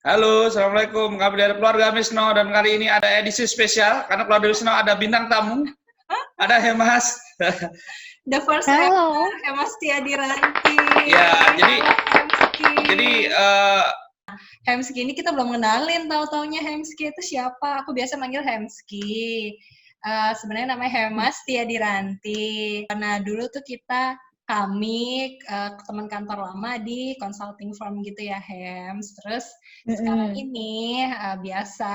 Halo, Assalamualaikum. Kami dari keluarga Misno dan kali ini ada edisi spesial karena keluarga Misno ada bintang tamu, ada Hemas. The first Halo. ever Hemas Tiadiranti. Ya, Hemski. jadi Hemski ini kita belum kenalin, tahu-taunya Hemski itu siapa? Aku biasa manggil Hemski. Sebenarnya namanya Hemas Tiadiranti. Karena dulu tuh kami teman kantor lama di consulting firm gitu ya, Hems. Terus sekarang ini biasa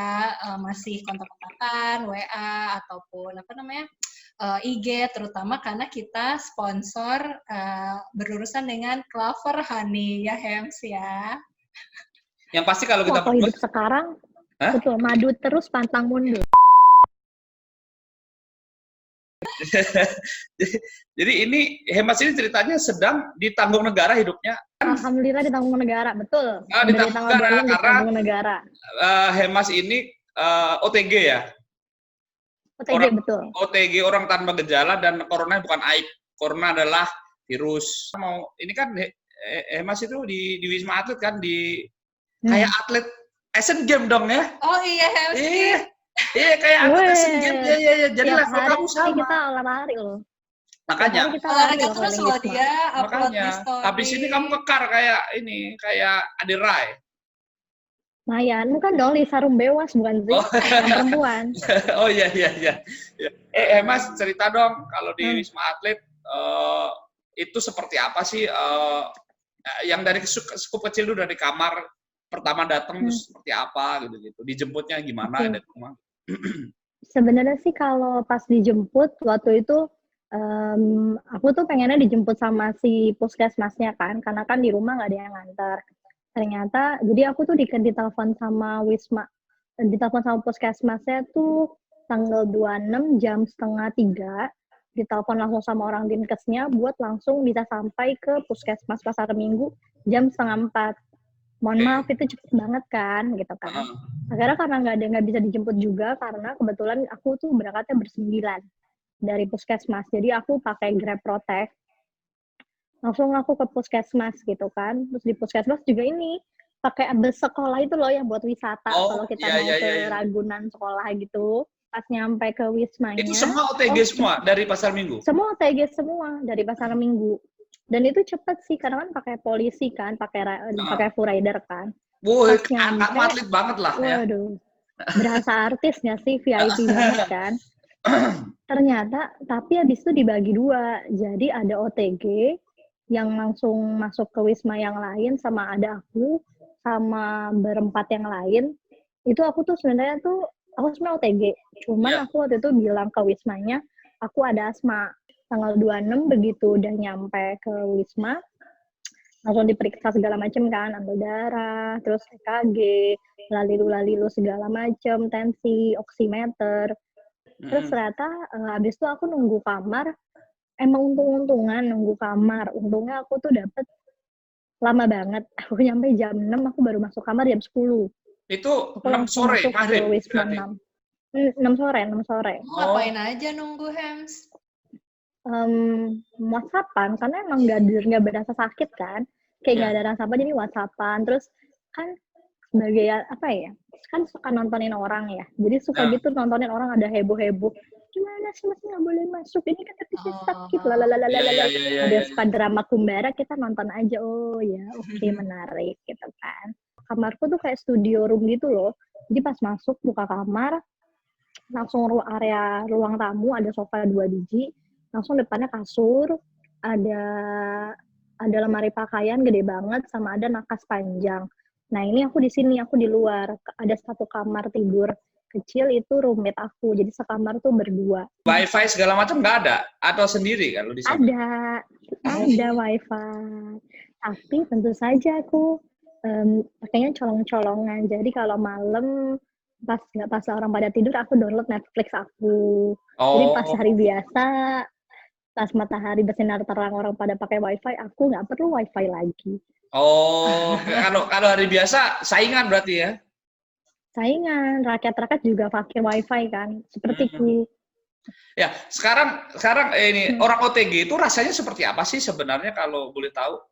masih kontak-kontakan, WA ataupun IG, terutama karena kita sponsor berurusan dengan Clover Honey ya, Hems ya. yang pasti kalau kita hidup sekarang, betul, madu terus pantang mundur. Jadi ini Hemas ini ceritanya sedang ditanggung negara hidupnya. Alhamdulillah ditanggung negara, betul. Ditanggung negara. Hemas ini OTG ya. OTG, betul. OTG orang tanpa gejala dan corona bukan aib. Corona adalah virus. Ini kan Hemas itu di Wisma Atlet kan kayak atlet Asian Games dong ya. Oh iya, Hems. Iya kayak atlet Asian Games. Iya. Jadi level kamu sama. Kita lari loh. Makanya. Olahraga terus loh dia. Makanya. Habis ini kamu kekar kayak Adi Rai. Mayan, bukan dong Lisa Rumbewas, bukan sih? Perempuan. Oh iya. Mas cerita dong kalau di Wisma Atlet itu seperti apa sih? Yang dari skup kecil dulu, dari kamar pertama datang itu seperti apa gitu. Dijemputnya gimana dari rumah? Sebenarnya sih kalau pas dijemput waktu itu aku tuh pengennya dijemput sama si puskesmasnya kan, karena kan di rumah nggak ada yang nganter. Ternyata, jadi aku tuh ditelepon sama Wisma, ditelepon sama puskesmasnya tuh tanggal 26 jam 2:30, ditelepon langsung sama orang dinkesnya buat langsung bisa sampai ke puskesmas Pasar Minggu jam 3:30. Mohon maaf, itu cepet banget kan, gitu kan. Akhirnya karena nggak bisa dijemput juga, karena kebetulan aku tuh berangkatnya ber-9 dari puskesmas, jadi aku pakai Grab Protect. Langsung aku ke puskesmas gitu kan. Terus di puskesmas juga ini pakai bus sekolah itu loh yang buat wisata. Kalau kita mau ke Ragunan sekolah gitu. Pas nyampe ke wismanya. Itu semua OTG semua dari Pasar Minggu? Semua OTG semua dari Pasar Minggu. Dan itu cepet sih karena kan pakai polisi kan, pakai full rider kan. Wah, kamu atlet banget lah ya. Waduh, berasa artis nggak sih, VIP banget kan. Ternyata, tapi habis itu dibagi 2. Jadi ada OTG yang langsung masuk ke wisma yang lain, sama ada aku sama berempat yang lain. Itu aku tuh sebenarnya OTG, cuman aku waktu itu bilang ke wismanya aku ada asma. Tanggal 26 begitu udah nyampe ke wisma, langsung diperiksa segala macam kan, ambil darah, terus EKG, lalilu segala macam, tensi, oximeter. Terus ternyata habis itu aku nunggu kamar. Emang untung-untungan nunggu kamar. Untungnya aku tuh dapet lama banget. Aku nyampe jam 6, aku baru masuk kamar jam 10. Itu 6 sore, maghrib? 6 sore. Ngapain aja nunggu, Hems? WhatsAppan, karena emang nggak berasa sakit kan. Kayak nggak ada rasa apa, jadi WhatsAppan. Terus kan sebagai kan suka nontonin orang ya. Jadi suka gitu nontonin orang ada heboh-heboh. Gimana sih masih nggak boleh masuk, ini kan episnya sakit ada suka drama kumbara, kita nonton aja. Oh ya, oke, menarik gitu kan. Kamarku tuh kayak studio room gitu loh, jadi pas masuk buka kamar langsung area ruang tamu, ada sofa 2 biji, langsung depannya kasur, ada lemari pakaian gede banget, sama ada nakas panjang. Nah ini aku di sini, aku di luar, ada 1 kamar tidur kecil, itu roommate aku, jadi sekamar tuh berdua. Wifi segala macam nggak ada? Atau sendiri kalau di sana? Ada wifi. Tapi tentu saja aku pakainya colong-colongan. Jadi kalau malam pas orang pada tidur, aku download Netflix aku. Jadi pas hari biasa, pas matahari bersinar terang orang pada pakai wifi, aku nggak perlu wifi lagi. Kalau hari biasa saingan berarti ya? Saingan, rakyat-rakyat juga pakai wifi kan, sepertiku. Ya, sekarang ini orang OTG itu rasanya seperti apa sih sebenarnya kalau boleh tahu?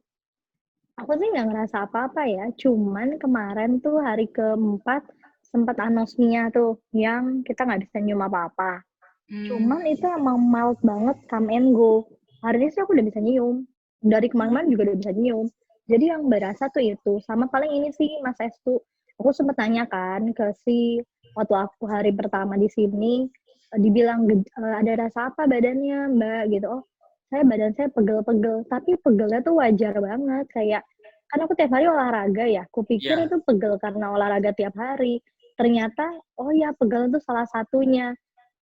Aku sih nggak ngerasa apa-apa ya, cuman kemarin tuh hari keempat sempat anosmia tuh, yang kita nggak bisa nyium apa-apa. Hmm. Cuman itu emang mild banget, come and go. Hari ini sih aku udah bisa nyium. Dari kemarin juga udah bisa nyium. Jadi yang berasa tuh itu. Sama paling ini sih Mas Estu. Aku sempat tanya kan ke si waktu aku hari pertama di sini, dibilang ada rasa apa badannya Mbak gitu. Oh, badan saya pegel-pegel. Tapi pegelnya tuh wajar banget. Kayak, kan aku tiap hari olahraga ya. Kupikir Iya. itu pegel karena olahraga tiap hari. Ternyata, oh ya pegel itu salah satunya.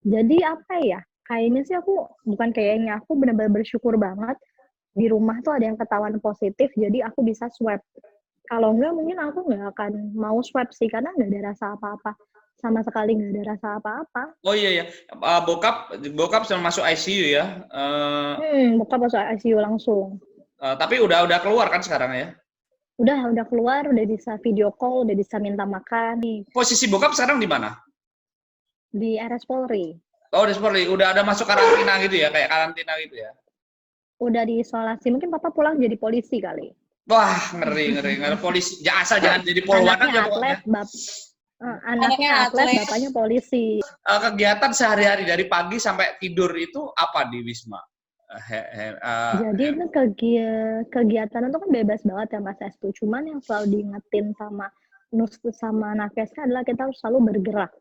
Jadi apa ya, kayaknya sih aku benar-benar bersyukur banget di rumah tuh ada yang ketahuan positif, jadi aku bisa swab. Kalau enggak mungkin aku nggak akan mau swab sih, karena nggak ada rasa apa-apa. Sama sekali nggak ada rasa apa-apa. Oh iya ya, bokap sudah masuk ICU ya. Buka masuk ICU langsung. Tapi udah keluar kan sekarang ya. Udah keluar, udah bisa video call, udah bisa minta makan Posisi bokap sekarang di mana? di RS Polri. Oh, udah ada masuk karantina gitu ya, kayak karantina gitu ya. Udah diisolasi, mungkin papa pulang jadi polisi kali. Wah, ngeri. Polisi, jangan jadi polwan Anaknya aja atlet, pokoknya. anaknya atlet, bapaknya polisi. Kegiatan sehari-hari dari pagi sampai tidur itu apa di Wisma? Jadi itu kegiatan itu kan bebas banget ya Mas Estu. Cuman yang selalu diingetin sama Nakesnya adalah kita harus selalu bergerak.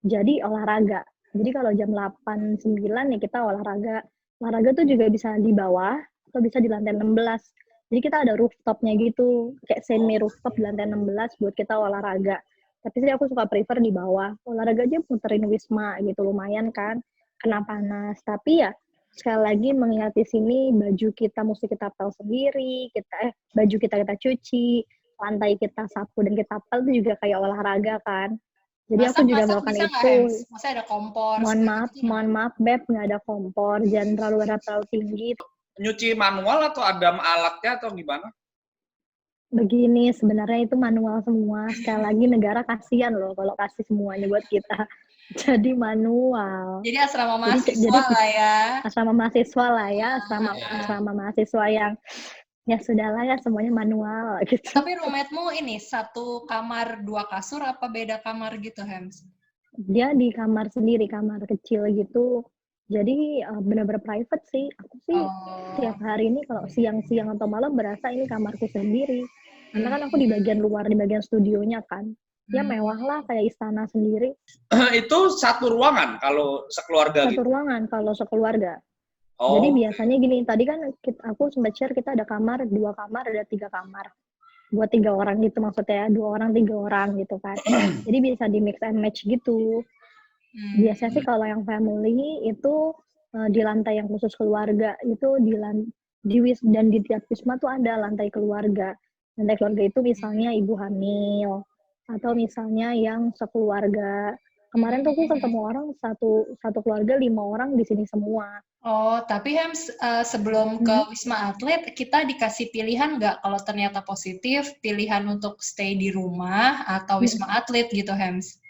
Jadi olahraga. Jadi kalau jam 8, 9 ya kita olahraga. Olahraga tuh juga bisa di bawah atau bisa di lantai 16. Jadi kita ada rooftopnya gitu. Kayak semi rooftop di lantai 16 buat kita olahraga. Tapi sih aku suka prefer di bawah. Olahraga aja muterin Wisma gitu. Lumayan kan. Kena panas. Tapi ya sekali lagi mengingat di sini baju kita mesti kita pel sendiri, baju kita cuci, lantai kita sapu dan kita pel itu juga kayak olahraga kan. Jadi aku juga melakukan itu. Masa ada kompor? Mohon maaf Beb, nggak ada kompor, jangan terlalu tinggi. Nyuci manual atau ada alatnya atau gimana? Begini, sebenarnya itu manual semua. Sekali lagi negara kasihan loh kalau kasih semuanya buat kita. Jadi manual. Jadi asrama mahasiswa lah ya. Asrama mahasiswa lah ya, asrama mahasiswa yang ya sudahlah ya semuanya manual gitu. Tapi roommate-mu ini satu kamar 2 kasur apa beda kamar gitu, Hems? Dia di kamar sendiri, kamar kecil gitu. Jadi benar-benar private sih. Aku sih tiap hari ini kalau siang-siang atau malam berasa ini kamarku sendiri. Karena kan aku di bagian luar, di bagian studionya kan. Ya mewah lah kayak istana sendiri. Itu satu ruangan kalau sekeluarga Satu gitu? ruangan kalau sekeluarga. Oh, jadi biasanya gini, tadi kan aku sempat share kita ada kamar, 2 kamar, ada 3 kamar. Buat 3 orang gitu maksudnya, 2 orang, 3 orang gitu kan. Jadi bisa di mix and match gitu. Biasanya sih kalau yang family itu di lantai yang khusus keluarga itu dan di tiap wisma tuh ada lantai keluarga. Lantai keluarga itu misalnya ibu hamil atau misalnya yang sekeluarga. Kemarin tuh aku ketemu orang satu keluarga 5 orang di sini semua. Oh, tapi Hems sebelum ke Wisma Atlet kita dikasih pilihan nggak kalau ternyata positif, pilihan untuk stay di rumah atau Wisma Atlet gitu, Hems?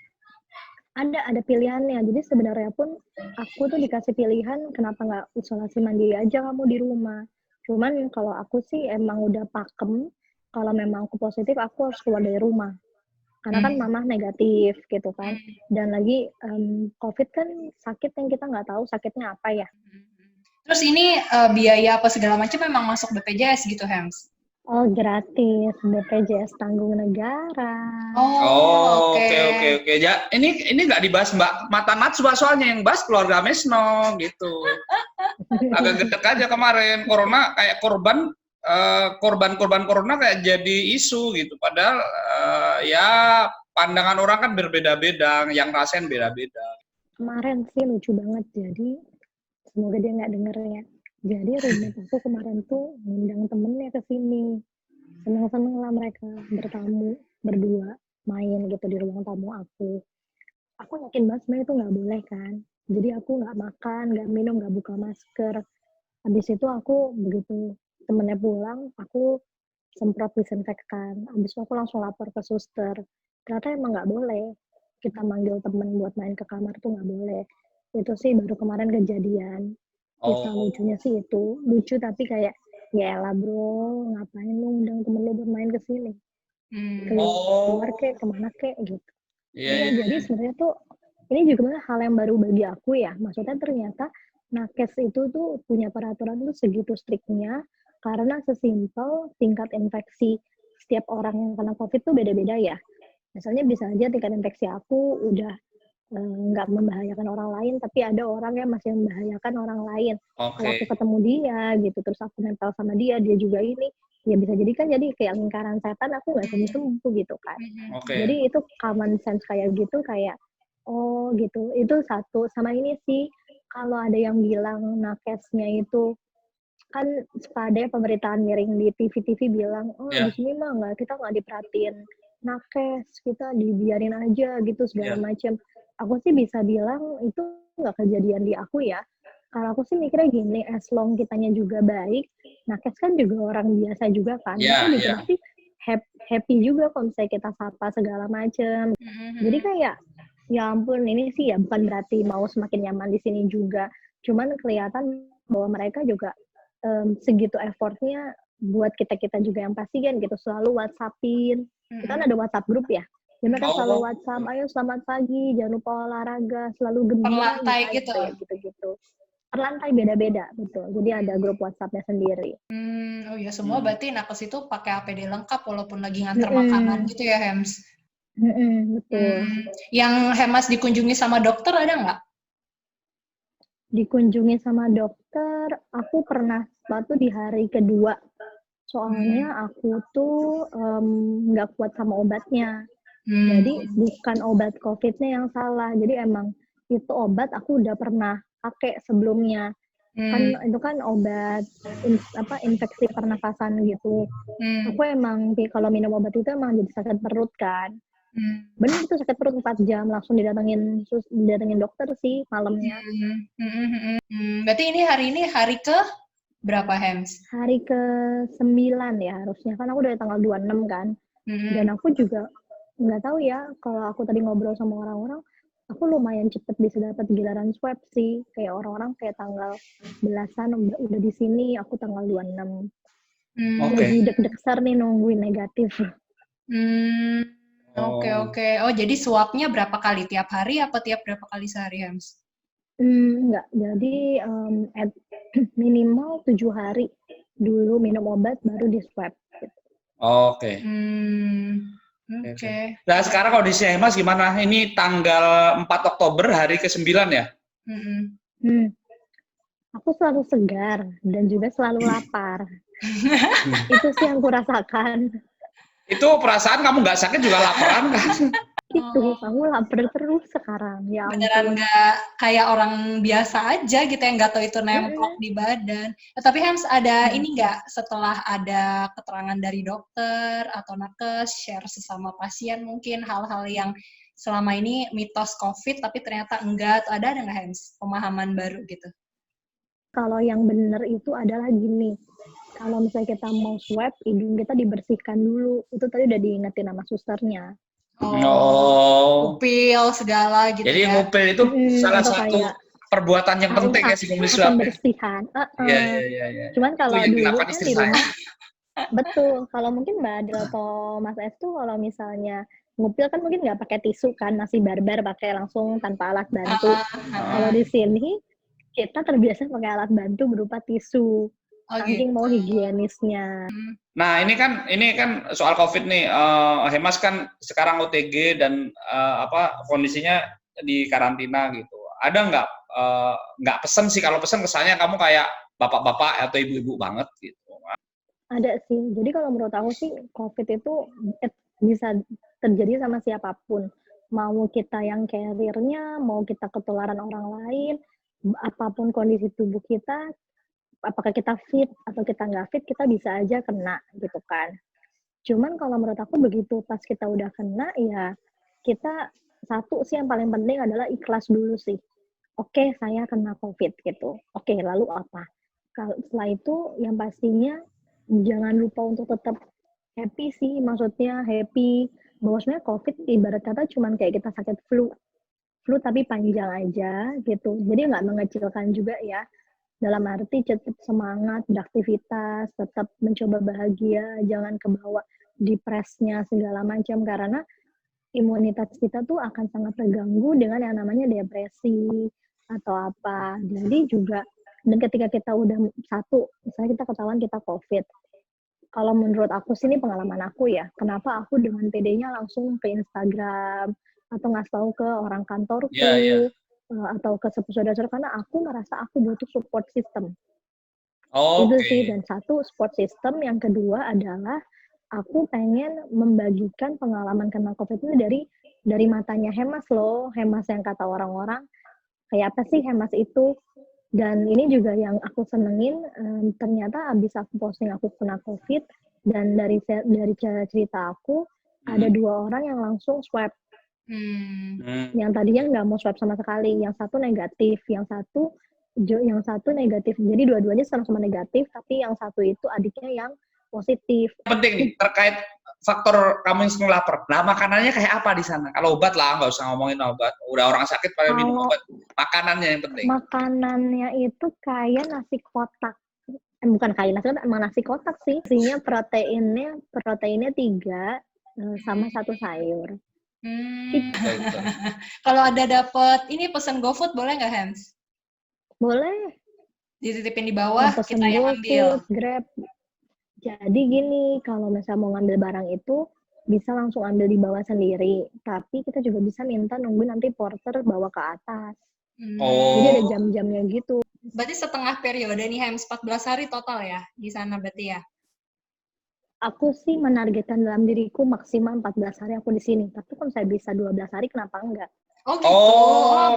Ada pilihannya. Jadi sebenarnya pun aku tuh dikasih pilihan kenapa nggak isolasi mandiri aja kamu di rumah. Cuman kalau aku sih emang udah pakem, kalau memang aku positif aku harus keluar dari rumah. Karena kan mama negatif gitu kan. Dan lagi COVID kan sakit yang kita nggak tahu sakitnya apa ya. Terus ini biaya apa segala macam memang masuk BPJS gitu, Hems? Oh, gratis. BPJS tanggung negara. Oh, oke. Ya, ini nggak dibahas Mbak Mata Najwa soalnya yang bahas keluarga Mesno gitu. Agak gedek aja kemarin corona kayak korban corona kayak jadi isu gitu. Padahal ya pandangan orang kan berbeda-beda, yang rasain beda-beda. Kemarin sih lucu banget. Jadi semoga dia nggak denger ya. Jadi roommate aku kemarin tuh ngundang temennya ke sini. Seneng-seneng lah mereka bertamu berdua main gitu di ruang tamu aku. Aku yakin banget sebenarnya itu nggak boleh kan. Jadi aku nggak makan, nggak minum, nggak buka masker. Habis itu aku begitu temennya pulang, aku semprot disinfektan. Habis itu aku langsung lapor ke suster. Ternyata emang nggak boleh. Kita manggil temen buat main ke kamar tuh nggak boleh. Itu sih baru kemarin kejadian. Kisah lucunya sih itu. Lucu tapi kayak Ya elah bro, ngapain lu undang temen lu bermain ke sini? Hmm. Keluar Oh, kek, kemana kek gitu. iya, Iya, iya. jadi sebenarnya tuh ini juga hal yang baru bagi aku ya. Maksudnya ternyata nakes itu tuh punya peraturan tuh segitu striknya karena sesimpel tingkat infeksi setiap orang yang kena COVID tuh beda-beda ya. Misalnya bisa aja tingkat infeksi aku udah nggak membahayakan orang lain, tapi ada orang yang masih membahayakan orang lain. Kalau Oke. aku ketemu dia gitu, terus aku nempel sama dia juga ini, ya bisa jadi kan jadi kayak lingkaran setan, aku nggak sembuh-sembuh gitu kan. Oke. Jadi itu common sense kayak gitu, kayak oh gitu. Itu satu. Sama ini sih, kalau ada yang bilang nakesnya itu kan suka ada pemberitaan miring di TV-TV bilang, oh di Iya, sini mah kita nggak diperhatiin nakes, kita dibiarin aja gitu segala iya. macam. Aku sih bisa bilang itu nggak kejadian di aku ya. Kalau aku sih mikirnya gini, as long kitanya juga baik, nakes kan juga orang biasa juga kan. Mereka Iya, juga iya. pasti happy juga kalau misalnya kita sapa segala macam. Jadi kayak ya ampun ini sih ya bukan berarti mau semakin nyaman di sini juga. Cuman kelihatan bahwa mereka juga segitu effortnya buat kita-kita juga yang pasien gitu, selalu WhatsApp-in. Kita kan ada WhatsApp grup ya. Jadi mereka selalu Oh, WhatsApp, ayo selamat pagi, jangan lupa olahraga, selalu Per gembira lantai guys, gitu. kayak gitu-gitu. Per lantai beda-beda, betul. Jadi ada grup WhatsApp-nya sendiri. Oh ya, semua hmm. berarti nakes itu pakai APD lengkap walaupun lagi nganter makanan Mm-mm. gitu ya, Hems? Betul. Yang Hemas dikunjungi sama dokter ada nggak? Dikunjungi sama dokter, aku pernah waktu di hari kedua. Soalnya aku tuh nggak kuat sama obatnya. Jadi bukan obat COVID-nya yang salah. Jadi emang itu obat aku udah pernah pakai sebelumnya. Kan itu kan obat infeksi pernafasan gitu. Aku emang kalau minum obat itu emang jadi sakit perut kan. Bener tuh sakit perut 4 jam langsung didatengin dokter sih malamnya. Berarti ini hari ke berapa, Hems? Hari ke-9 ya harusnya. Kan aku dari tanggal 26 kan. Dan aku juga nggak tahu ya, kalau aku tadi ngobrol sama orang-orang, aku lumayan cepet bisa dapat giliran swab sih. Kayak orang-orang kayak tanggal belasan udah di sini, aku tanggal 26. Oke. Lagi deg-degan nih nungguin negatif. Oke. Oh, jadi swabnya berapa kali? Tiap hari apa tiap berapa kali sehari, Hems? Enggak, jadi minimal 7 hari dulu minum obat baru di swab. Gitu. Oke. Oke. Nah, sekarang kondisi Mas gimana? Ini tanggal 4 Oktober, hari ke-9 ya? Aku selalu segar dan juga selalu lapar. Itu sih yang kurasakan. Itu perasaan kamu nggak sakit juga laparan kan? Gitu, aku lapar terus sekarang. Ya Beneran ampun. nggak kayak orang biasa aja gitu yang nggak tahu itu nemplok di badan. Tapi Hems ada ini nggak setelah ada keterangan dari dokter atau nakes share sesama pasien mungkin hal-hal yang selama ini mitos COVID tapi ternyata enggak, atau ada nggak Hems pemahaman baru gitu? Kalau yang benar itu adalah gini. Kalau misalnya kita mau swab, hidung kita dibersihkan dulu. Itu tadi udah diingetin sama susternya. Oh. Upil segala gitu Jadi ya. ngupil itu salah Itu satu kayak perbuatan yang penting ya sebelum swab ya? pembersihan. Iya. Cuman Itu kalau yang dulu dilakukan kan istri di saya. rumah, betul. Kalau mungkin Mbak Adel atau Mas Es tuh kalau misalnya ngupil kan mungkin nggak pakai tisu kan, masih barbar pakai langsung tanpa alat bantu. Kalau di sini kita terbiasa pakai alat bantu berupa tisu. Saking mau higienisnya. Nah, ini kan soal COVID nih. Hemas kan sekarang OTG dan kondisinya di karantina gitu. Ada nggak pesen sih? Kalau pesen kesannya kamu kayak bapak-bapak atau ibu-ibu banget gitu. Ada sih. Jadi kalau menurut aku sih COVID itu bisa terjadi sama siapapun. Mau kita yang carrier-nya, mau kita ketularan orang lain, apapun kondisi tubuh kita, apakah kita fit atau kita nggak fit, kita bisa aja kena gitu kan. Cuman kalau menurut aku begitu pas kita udah kena, ya kita satu sih yang paling penting adalah ikhlas dulu sih. Oke, saya kena COVID gitu. Oke, lalu apa? Setelah itu yang pastinya jangan lupa untuk tetap happy sih, maksudnya happy bahwa sebenarnya COVID ibarat kata cuman kayak kita sakit flu tapi panjang aja gitu. Jadi nggak mengecilkan juga ya. dalam arti tetap semangat, beraktivitas, tetap mencoba bahagia, jangan kebawa depresnya segala macam, karena imunitas kita tuh akan sangat terganggu dengan yang namanya depresi atau apa. Jadi juga, dan ketika kita udah satu, misalnya kita ketahuan kita COVID, kalau menurut aku sih ini pengalaman aku ya, kenapa aku dengan PD-nya langsung ke Instagram atau ngasih tahu ke orang kantorku atau ke saudara-saudara, karena aku merasa aku butuh support system. Itu sih, dan satu support system, yang kedua adalah aku pengen membagikan pengalaman kena COVID ini dari matanya Hemas loh, Hemas yang kata orang-orang kayak apa sih Hemas itu. Dan ini juga yang aku senengin, ternyata abis aku posting aku kena COVID, dan dari cerita aku, ada 2 orang yang langsung swab. Yang tadinya nggak mau swab sama sekali, yang satu negatif, yang satu negatif. Jadi dua-duanya sama-sama negatif, tapi yang satu itu adiknya yang positif. Penting nih, terkait faktor kamu yang sering lapar. Nah, makanannya kayak apa di sana? Kalau obat lah, nggak usah ngomongin obat. Udah orang sakit pada minum obat. Makanannya yang penting. Makanannya itu kayak nasi kotak. Bukan kayak nasi kotak, emang nasi kotak sih. Isinya proteinnya 3 sama 1 sayur. Kalau ada dapet ini pesen GoFood boleh nggak, Hems? Boleh. Dititipin di bawah, pesen kita yang ambil. Grab. Jadi gini, kalau misalnya mau ngambil barang itu, bisa langsung ambil di bawah sendiri. Tapi kita juga bisa minta nungguin nanti porter bawa ke atas. Jadi ada jam-jamnya gitu. Berarti setengah periode nih, Hems, 14 hari total ya di sana berarti ya? Aku sih menargetkan dalam diriku maksimal 14 hari aku di sini. Tapi kalau saya bisa 12 hari, kenapa enggak? Oh gitu.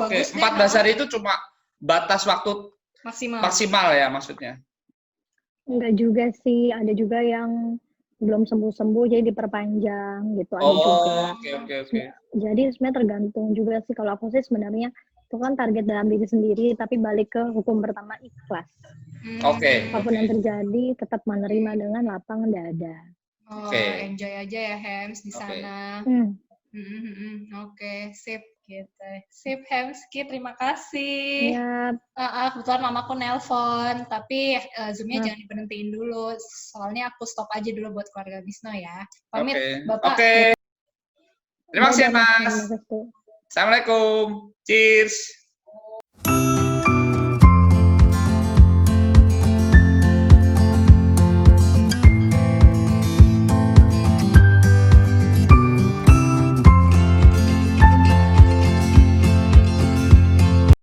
Oke. 14 hari itu cuma batas waktu maksimal ya maksudnya? Enggak juga sih. Ada juga yang belum sembuh-sembuh, jadi diperpanjang gitu. Ada juga. Oke. Jadi sebenarnya tergantung juga sih. Kalau aku sih sebenarnya itu kan target dalam diri sendiri, tapi balik ke hukum pertama, ikhlas. Apapun yang terjadi, tetap menerima dengan lapang dada. Enjoy aja ya, Hems, di sana. Oke, sip gitu. Sip, Hemski, terima kasih. Kebetulan mamaku nelpon, tapi Zoom-nya jangan diberhentiin dulu. Soalnya aku stop aja dulu buat keluarga Bisno ya. Pamit, Bapak. Terima kasih, Mas. Assalamualaikum. Cheers.